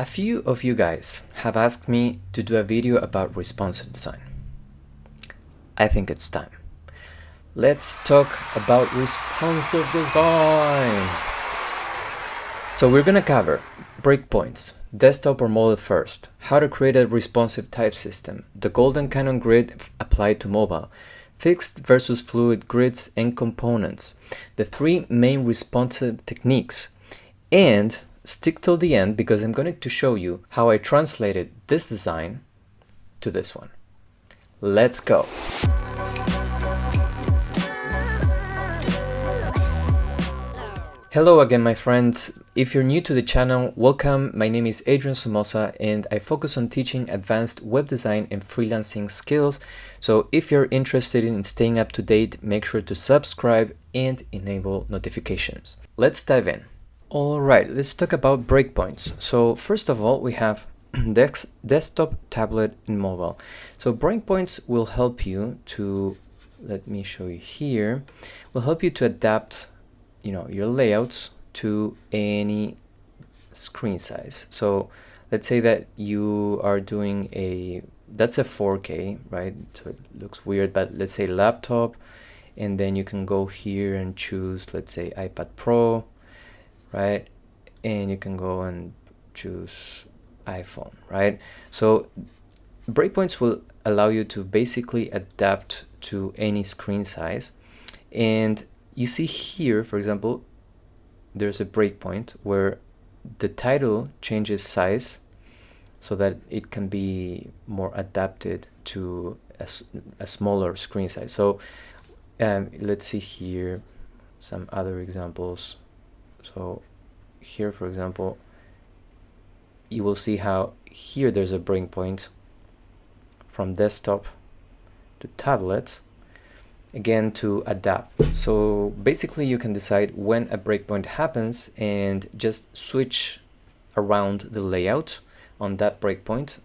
A few of you guys have asked me to do a video about responsive design. I think it's time. Let's talk about responsive design. So we're gonna cover breakpoints, desktop or mobile first, how to create a responsive type system, the Golden Canon Grid applied to mobile, fixed versus fluid grids and components, the three main responsive techniques, and stick till the end because I'm going to show you how I translated this design to this one. Let's go. Hello again, my friends. If you're new to the channel, welcome. My name is Adrian Somoza and I focus on teaching advanced web design and freelancing skills. So if you're interested in staying up to date, make sure to subscribe and enable notifications. Let's dive in. All right, let's talk about breakpoints. So first of all, we have desktop, tablet, and mobile. So breakpoints will help you to, let me show you here, will help you to adapt, your layouts to any screen size. So let's say that you are doing that's a 4K, right? So it looks weird, but let's say laptop, and then you can go here and choose, let's say iPad Pro, right? And you can go and choose iPhone, right? So breakpoints will allow you to basically adapt to any screen size. And you see here, for example, there's a breakpoint where the title changes size so that it can be more adapted to a smaller screen size. So let's see here some other examples. So here, for example, you will see how here there's a breakpoint from desktop to tablet, again to adapt. So basically you can decide when a breakpoint happens and just switch around the layout on that breakpoint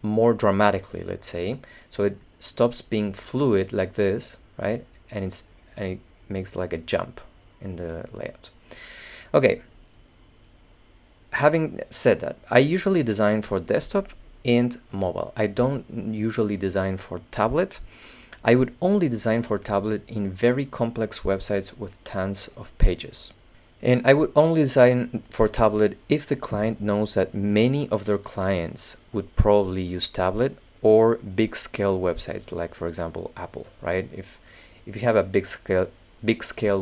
more dramatically, let's say. So it stops being fluid like this, right? And it makes like a jump in the layout. Okay, having said that, I usually design for desktop and mobile. I don't usually design for tablet. I would only design for tablet in very complex websites with tons of pages. And I would only design for tablet if the client knows that many of their clients would probably use tablet or big scale websites, like for example Apple, right? If you have a big scale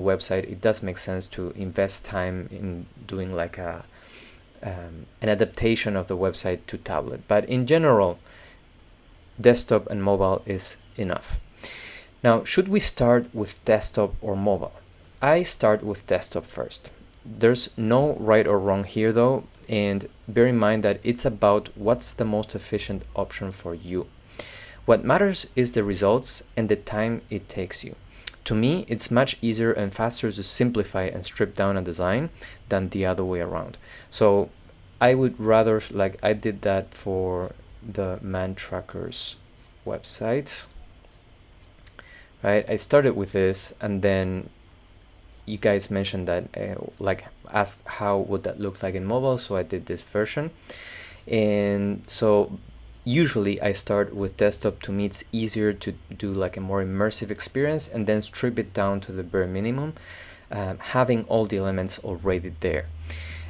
website, it does make sense to invest time in doing like an adaptation of the website to tablet. But in general, desktop and mobile is enough. Now, should we start with desktop or mobile? I start with desktop first. There's no right or wrong here though, and bear in mind that it's about what's the most efficient option for you. What matters is the results and the time it takes you. To me, it's much easier and faster to simplify and strip down a design than the other way around. So I would rather, like I did that for the Man Trackers website, right? I started with this, and then you guys mentioned that, asked how would that look like in mobile, so I did this version. And so usually I start with desktop. To me, it's easier to do like a more immersive experience and then strip it down to the bare minimum, having all the elements already there.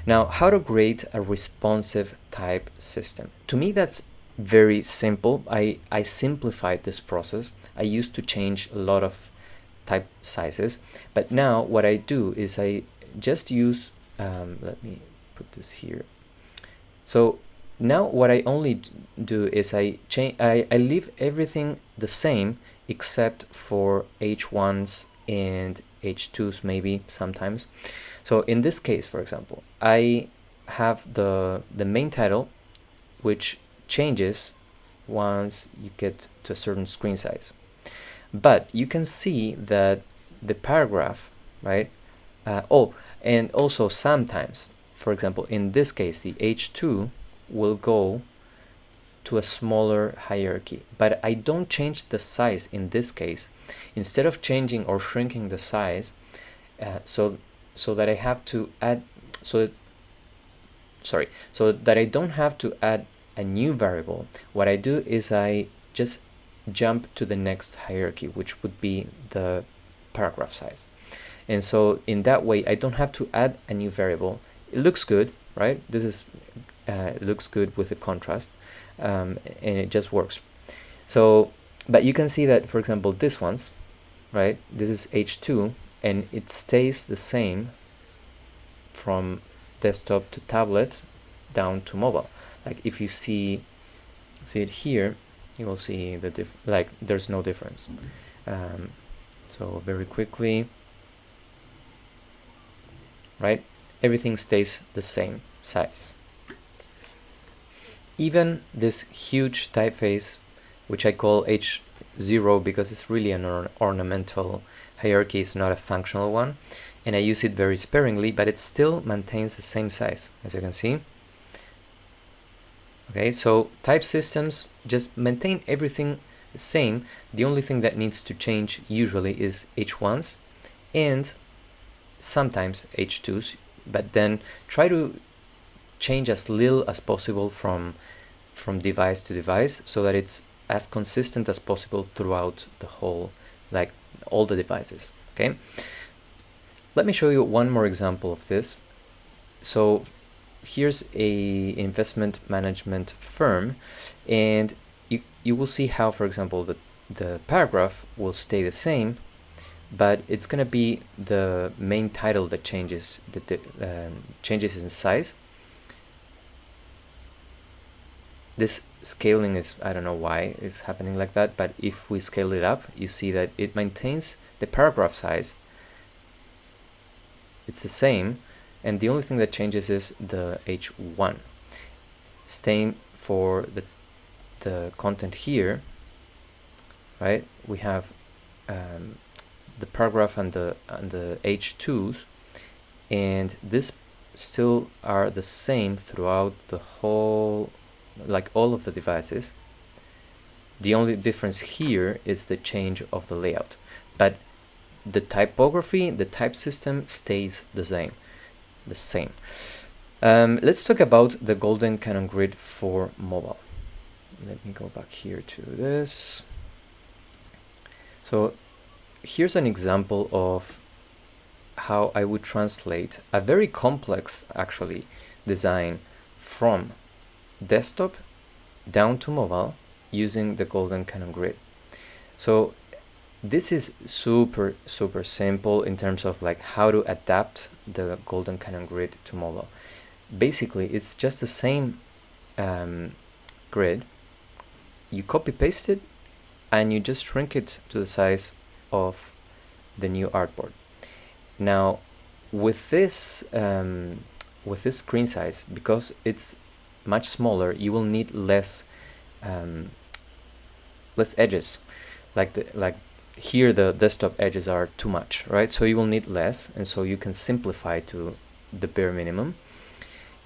Now, how to create a responsive type system? To me, that's very simple. I simplified this process. I used to change a lot of type sizes, but now what I do is I just use, let me put this here. So now what I only do is I leave everything the same except for H1s and H2s maybe sometimes. So in this case, for example, I have the main title, which changes once you get to a certain screen size. But you can see that the paragraph, right? And also sometimes, for example, in this case, the H2 will go to a smaller hierarchy, but I don't change the size in this case. Instead of changing or shrinking the size, so that I have to add, so so that I don't have to add a new variable, what I do is I just jump to the next hierarchy, which would be the paragraph size. And so in that way, I don't have to add a new variable. It looks good, right? This is it looks good with the contrast, and it just works. So, but you can see that, for example, this one's, right? This is H2, and it stays the same from desktop to tablet down to mobile. Like if you see it here, you will see the like there's no difference. So very quickly, right? Everything stays the same size. Even this huge typeface, which I call H0 because it's really an ornamental hierarchy, it's not a functional one, and I use it very sparingly, but it still maintains the same size, as you can see. Okay, so type systems just maintain everything the same. The only thing that needs to change usually is H1s and sometimes H2s, but then try to change as little as possible from device to device so that it's as consistent as possible throughout the whole, like all the devices. Okay, let me show you one more example of this. So here's a investment management firm, and you will see how, for example, the paragraph will stay the same, but it's going to be the main title that changes, changes in size. This scaling is, I don't know why it's happening like that, but if we scale it up, you see that it maintains the paragraph size. It's the same, and the only thing that changes is the H1. Same for the content here, right? We have the paragraph and the H2s, and this still are the same throughout the whole, like all of the devices. The only difference here is the change of the layout, but the typography, the type system stays the same. Let's talk about the Golden Canon Grid for mobile. Let me go back here to this. So here's an example of how I would translate a very complex, actually, design from desktop down to mobile using the Golden Canon Grid. So this is super simple in terms of like how to adapt the Golden Canon Grid to mobile. Basically, it's just the same grid. You copy paste it and you just shrink it to the size of the new artboard. Now with this screen size, because it's much smaller, you will need less edges. Like here the desktop edges are too much, right? So you will need less, and so you can simplify to the bare minimum.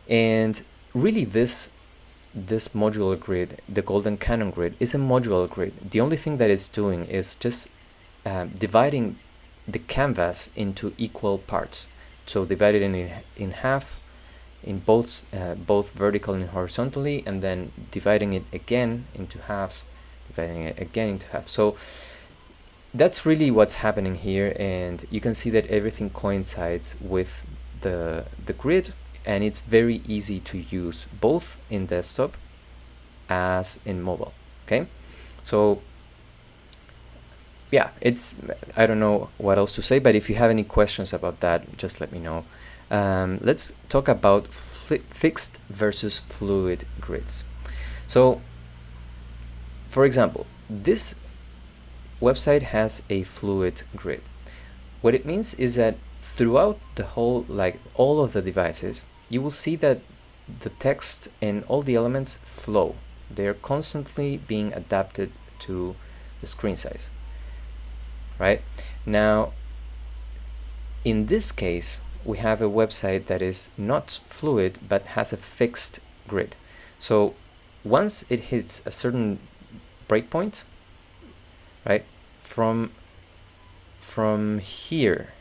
And really this modular grid, the Golden Canon Grid, is a modular grid. The only thing that it's doing is just dividing the canvas into equal parts. So divided in half, in both vertical and horizontally, and then dividing it again into halves, dividing it again into half. So that's really what's happening here, and you can see that everything coincides with the grid, and it's very easy to use both in desktop as in mobile. Okay, so yeah, I don't know what else to say, but if you have any questions about that, just let me know. Let's talk about fixed versus fluid grids. So for example, this website has a fluid grid. What it means is that throughout the whole, like all of the devices, you will see that the text and all the elements flow. They're constantly being adapted to the screen size, right? Now in this case, we have a website that is not fluid but has a fixed grid. So once it hits a certain breakpoint, right, from here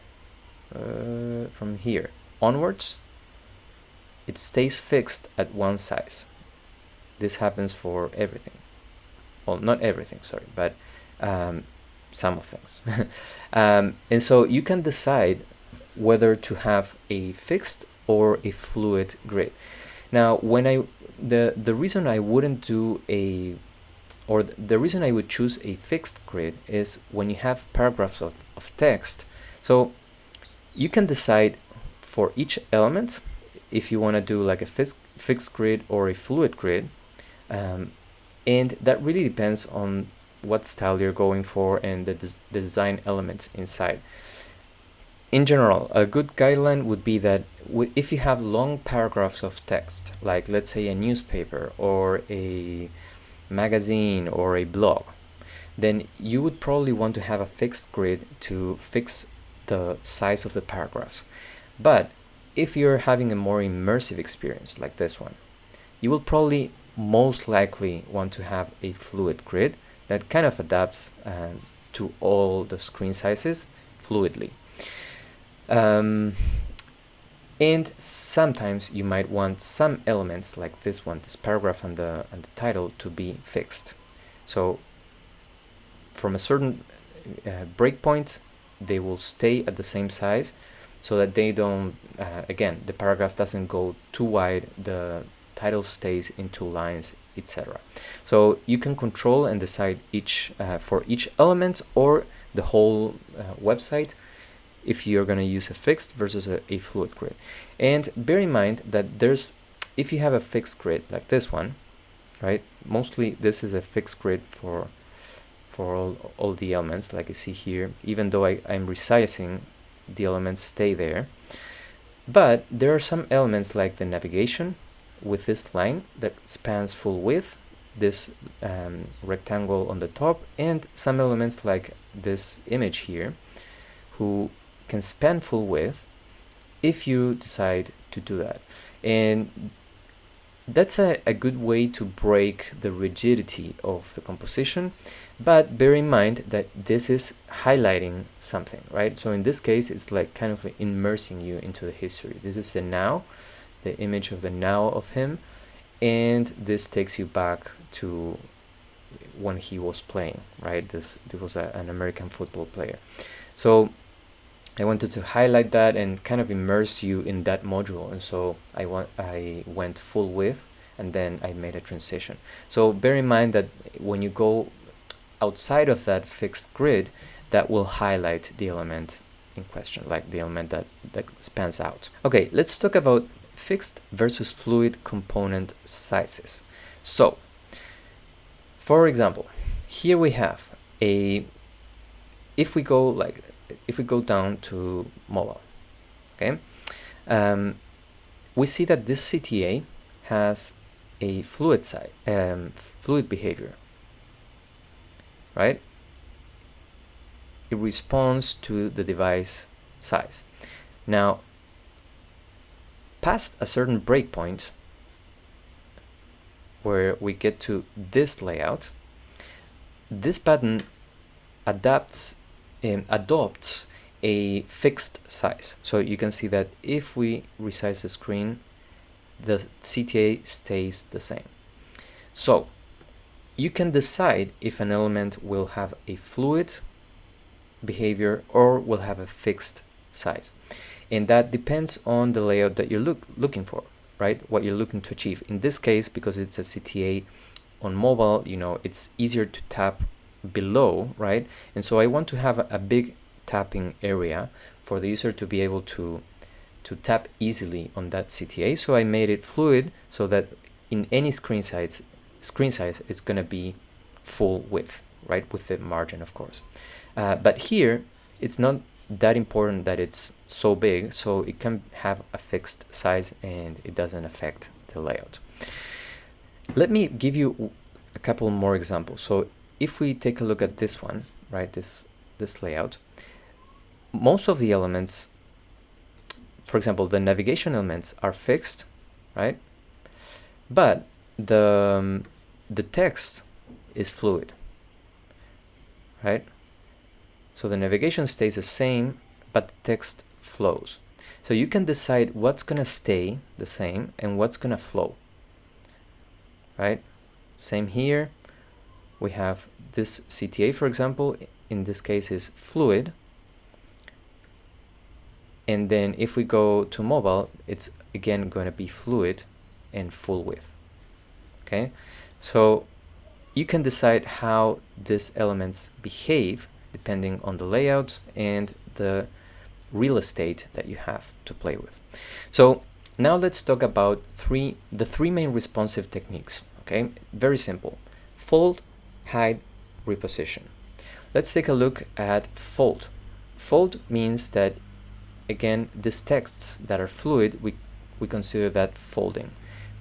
onwards, it stays fixed at one size. This happens for everything. Well, not everything, sorry, but some of things. And so you can decide whether to have a fixed or a fluid grid. Now, when the reason I wouldn't do the reason I would choose a fixed grid is when you have paragraphs of text. So you can decide for each element if you want to do like a fixed grid or a fluid grid, and that really depends on what style you're going for and the design elements inside. In general, a good guideline would be that if you have long paragraphs of text, like let's say a newspaper or a magazine or a blog, then you would probably want to have a fixed grid to fix the size of the paragraphs. But if you're having a more immersive experience like this one, you will probably most likely want to have a fluid grid that kind of adapts to all the screen sizes fluidly. And sometimes you might want some elements like this one, this paragraph and the title, to be fixed. So from a certain breakpoint, they will stay at the same size so that they don't, again, the paragraph doesn't go too wide, the title stays in 2 lines, etc. So you can control and decide for each element or the whole website if you're going to use a fixed versus a fluid grid. And bear in mind that if you have a fixed grid like this one, right, mostly this is a fixed grid for all the elements, like you see here. Even though I'm resizing, the elements stay there. But there are some elements like the navigation with this line that spans full width, this rectangle on the top, and some elements like this image here who can span full width if you decide to do that. And that's a good way to break the rigidity of the composition, but bear in mind that this is highlighting something, right? So in this case, it's like kind of like immersing you into the history. This is the now, the image of the now of him, and this takes you back to when he was playing, right? This was an American football player. So I wanted to highlight that and kind of immerse you in that module, and so I went full width and then I made a transition. So bear in mind that when you go outside of that fixed grid, that will highlight the element in question, like the element that spans out. Okay, let's talk about fixed versus fluid component sizes. So for example, here we have if we go down to mobile, okay, we see that this CTA has a fluid behavior, right? It responds to the device size. Now, past a certain breakpoint where we get to this layout, this button adopts a fixed size. So you can see that if we resize the screen, the CTA stays the same. So you can decide if an element will have a fluid behavior or will have a fixed size, and that depends on the layout that you're looking for, right? What you're looking to achieve. In this case, because it's a CTA on mobile, it's easier to tap below, right? And so I want to have a big tapping area for the user to be able to tap easily on that CTA. So I made it fluid so that in any screen size it's going to be full width, right, with the margin, of course. But here it's not that important that it's so big, so it can have a fixed size and it doesn't affect the layout. Let me give you a couple more examples. So if we take a look at this one, right, this layout, most of the elements, for example, the navigation elements are fixed, right? But the text is fluid, right? So the navigation stays the same, but the text flows. So you can decide what's gonna stay the same and what's gonna flow, right? Same here. We have this CTA, for example, in this case is fluid. And then if we go to mobile, it's again going to be fluid and full width. Okay, so you can decide how these elements behave depending on the layout and the real estate that you have to play with. So now let's talk about the three main responsive techniques. Okay, very simple: fold, hide, reposition. Let's take a look at fold. Fold means that, again, these texts that are fluid, we consider that folding.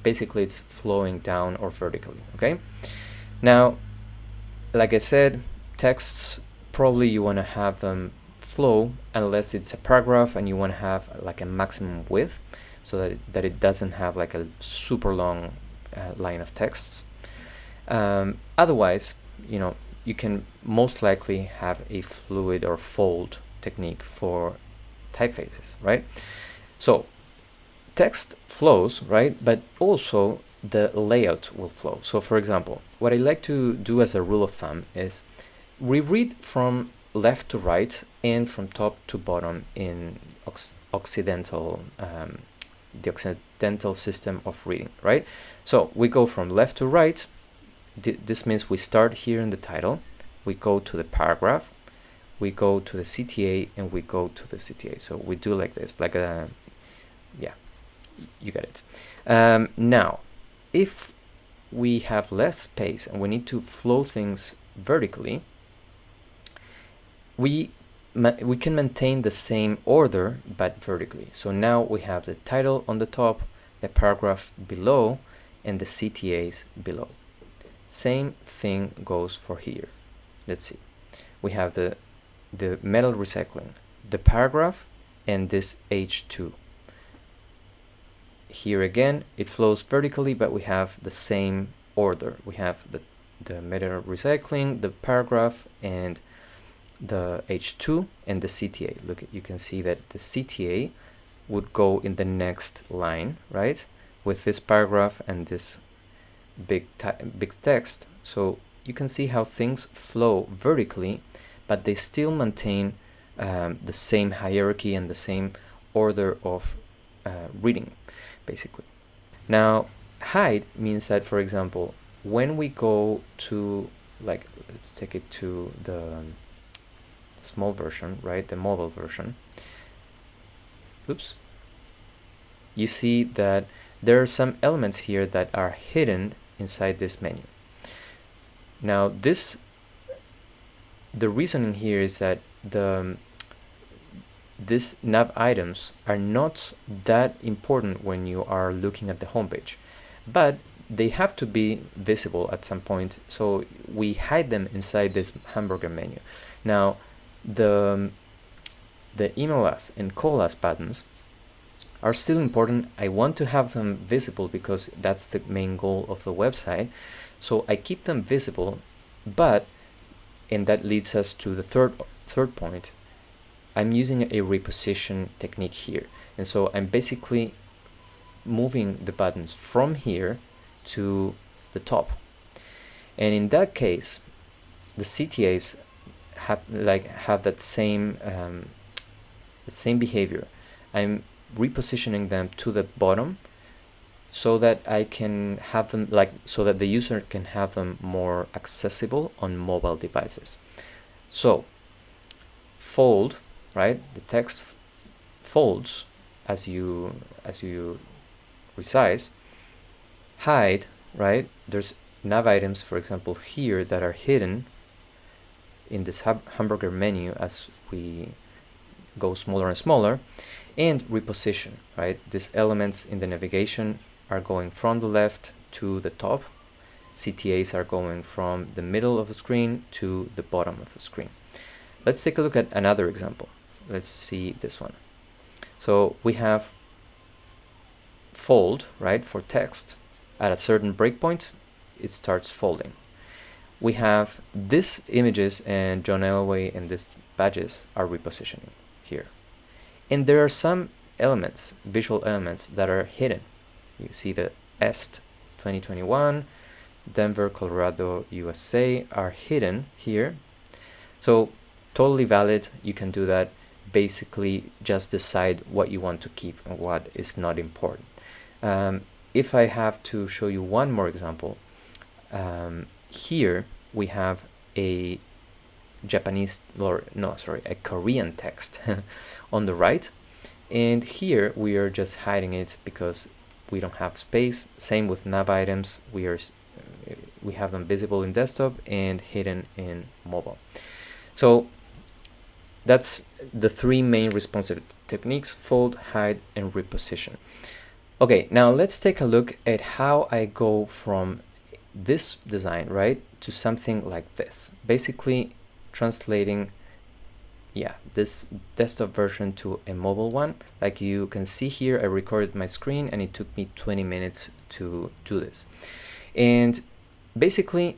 Basically, it's flowing down or vertically, okay? Now, like I said, texts, probably you want to have them flow unless it's a paragraph and you want to have like a maximum width so that it doesn't have like a super long line of texts. Otherwise, you know, you can most likely have a fluid or fold technique for typefaces, right? So text flows, right? But also the layout will flow. So for example, what I like to do as a rule of thumb is reread from left to right and from top to bottom in Occidental, the Occidental system of reading, right? So we go from left to right. This means we start here in the title, we go to the paragraph, we go to the CTA, and we go to the CTA. So we do like this, like a, yeah, you get it. Now, if we have less space and we need to flow things vertically, we can maintain the same order but vertically. So now we have the title on the top, the paragraph below, and the CTAs below. Same thing goes for here. Let's see. We have the metal recycling, the paragraph, and this H2. Here again, it flows vertically, but we have the same order. We have the metal recycling, the paragraph, and the H2 and the CTA. Look, you can see that the CTA would go in the next line, right? With this paragraph and this big text. So you can see how things flow vertically, but they still maintain the same hierarchy and the same order of reading, basically. Now, hide means that, for example, when we go to, like, let's take it to the small version, right, the mobile version. Oops. You see that there are some elements here that are hidden inside this menu. Now, the reasoning here is that these nav items are not that important when you are looking at the homepage, but they have to be visible at some point, so we hide them inside this hamburger menu. Now, the email us and call us buttons are still important. I want to have them visible because that's the main goal of the website, so I keep them visible, but, and that leads us to the third point, I'm using a reposition technique here, and so I'm basically moving the buttons from here to the top, and in that case the CTAs have that same behavior. I'm repositioning them to the bottom so that I can have them, so that the user can have them more accessible on mobile devices. So fold, right? The text folds as you resize. Hide, right? There's nav items, for example, here that are hidden in this hamburger menu as we go smaller and smaller. And reposition, right? These elements in the navigation are going from the left to the top. CTAs are going from the middle of the screen to the bottom of the screen. Let's take a look at another example. Let's see this one. So we have fold, right, for text. At a certain breakpoint, it starts folding. We have these images, and John Elway and these badges are repositioning here. And there are some elements, visual elements that are hidden. You see the EST 2021, Denver, Colorado, USA are hidden here. So totally valid. You can do that. Basically just decide what you want to keep and what is not important. If I have to show you one more example, here we have a a Korean text on the right, and here we are just hiding it because we don't have space. Same with nav items, we have them visible in desktop and hidden in mobile. So that's the three main responsive techniques: fold, hide, and reposition. Okay, now let's take a look at how I go from this design, right, to something like this. Basically translating, this desktop version to a mobile one. Like you can see here, I recorded my screen and it took me 20 minutes to do this. And basically,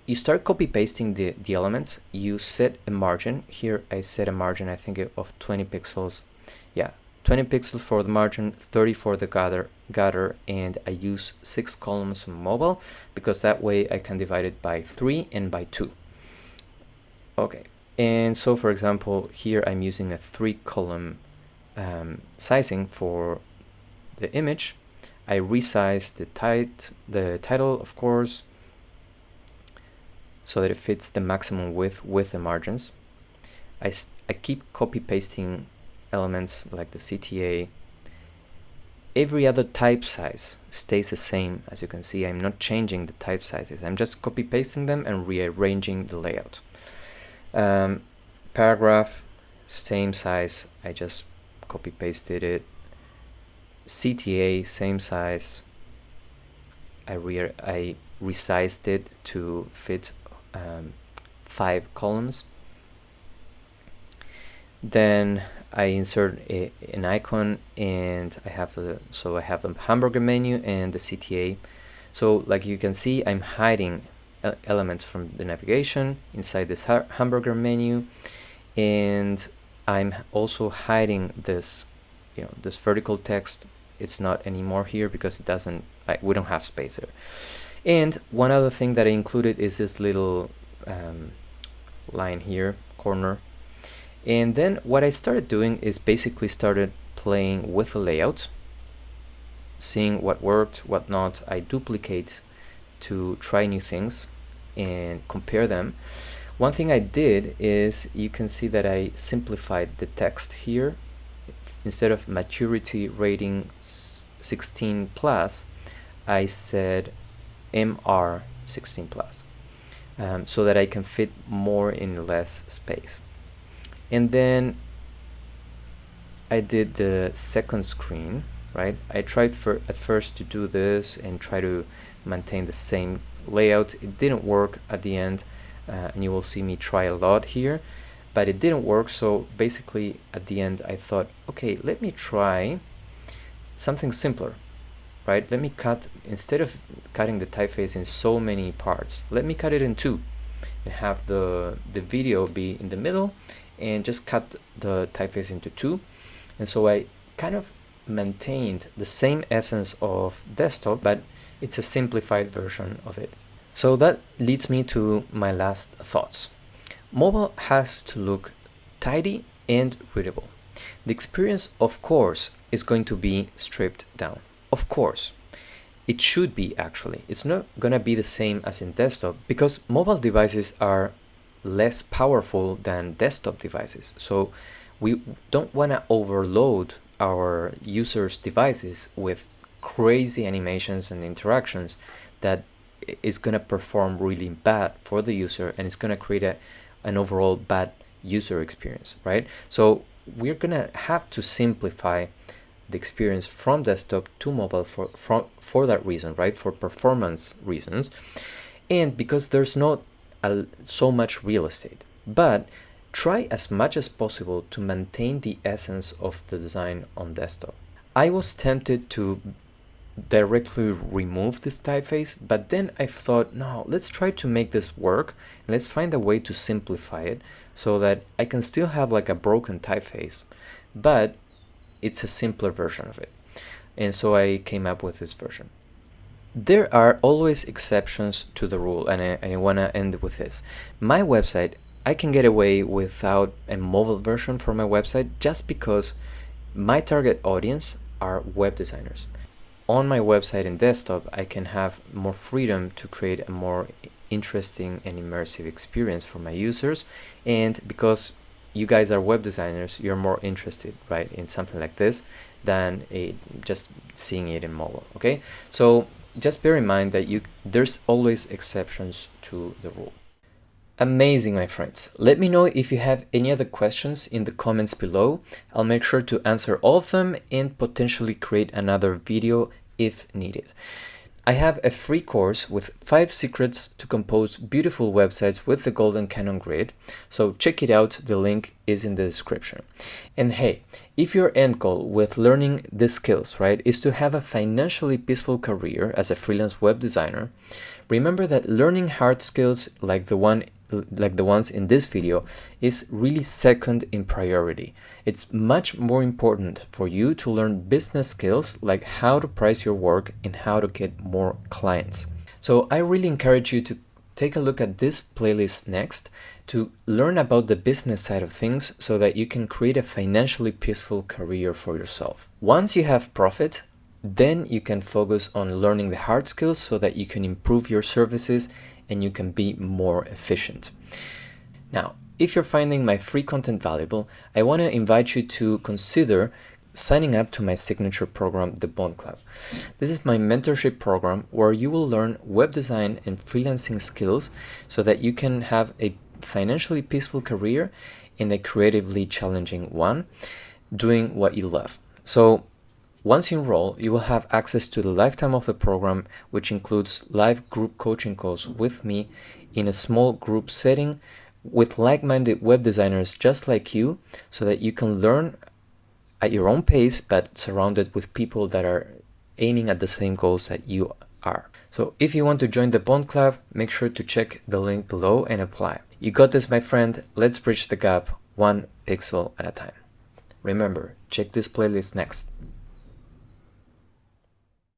you start copy pasting the elements. You set a margin. Here I set a margin, I think, of 20 pixels. Yeah, 20 pixels for the margin, 30 for the gutter, and I use 6 columns on mobile because that way I can divide it by 3 and by 2. Okay, and so for example, here I'm using a 3-column sizing for the image. I resize the title, of course, so that it fits the maximum width with the margins. I keep copy pasting elements like the CTA. Every other type size stays the same. As you can see, I'm not changing the type sizes. I'm just copy pasting them and rearranging the layout. Paragraph, same size. I just copy pasted it. CTA, same size. I resized it to fit 5 columns. Then I insert an icon, and I have the hamburger menu and the CTA. So like you can see, I'm hiding elements from the navigation inside this hamburger menu, and I'm also hiding this, this vertical text. It's not anymore here because it doesn't. We don't have space there. And one other thing that I included is this little line here, corner. And then what I started doing is basically started playing with the layout, seeing what worked, what not. I duplicate to try new things and compare them. One thing I did is, you can see that I simplified the text here. Instead of maturity rating 16 plus, I said MR 16 plus, so that I can fit more in less space. And then I did the second screen, right? I tried at first to do this and try to maintain the same layout. It didn't work at the end, and you will see me try a lot here, but it didn't work. So basically at the end I thought, okay, let me try something simpler, right? Let me cut, instead of cutting the typeface in so many parts, let me cut it in 2 and have the video be in the middle, and just cut the typeface into 2. And so I kind of maintained the same essence of desktop, but it's a simplified version of it. So that leads me to my last thoughts. Mobile has to look tidy and readable. The experience, of course, is going to be stripped down. Of course. It should be, actually. It's not gonna be the same as in desktop, because mobile devices are less powerful than desktop devices. So we don't want to overload our users' devices with crazy animations and interactions that is going to perform really bad for the user, and it's going to create an overall bad user experience, right? So we're going to have to simplify the experience from desktop to mobile for that reason, right? For performance reasons, and because there's not so much real estate. But try as much as possible to maintain the essence of the design on desktop. I was tempted to directly remove this typeface, but then I thought, no, let's try to make this work. Let's find a way to simplify it so that I can still have like a broken typeface, but it's a simpler version of it. And so I came up with this version. There are always exceptions to the rule, and I want to end with this. My website, I can get away without a mobile version for my website just because my target audience are web designers. On my website and desktop, I can have more freedom to create a more interesting and immersive experience for my users, and because you guys are web designers, you're more interested, right, in something like this than just seeing it in mobile. Okay, so just bear in mind that there's always exceptions to the rule. Amazing, my friends. Let me know if you have any other questions in the comments below. I'll make sure to answer all of them and potentially create another video if needed. I have a free course with 5 secrets to compose beautiful websites with the Golden Canon Grid, so check it out, the link is in the description. And hey, if your end goal with learning these skills, right, is to have a financially peaceful career as a freelance web designer, remember that learning hard skills like the ones in this video is really second in priority. It's much more important for you to learn business skills like how to price your work and how to get more clients. So I really encourage you to take a look at this playlist next to learn about the business side of things so that you can create a financially peaceful career for yourself. Once you have profit, then you can focus on learning the hard skills so that you can improve your services and you can be more efficient. Now, if you're finding my free content valuable, I want to invite you to consider signing up to my signature program, the BONT Club. This is my mentorship program where you will learn web design and freelancing skills so that you can have a financially peaceful career and a creatively challenging one, doing what you love. So once you enroll, you will have access to the lifetime of the program, which includes live group coaching calls with me in a small group setting with like-minded web designers just like you, so that you can learn at your own pace, but surrounded with people that are aiming at the same goals that you are. So if you want to join the BONT Club, make sure to check the link below and apply. You got this, my friend. Let's bridge the gap one pixel at a time. Remember, check this playlist next.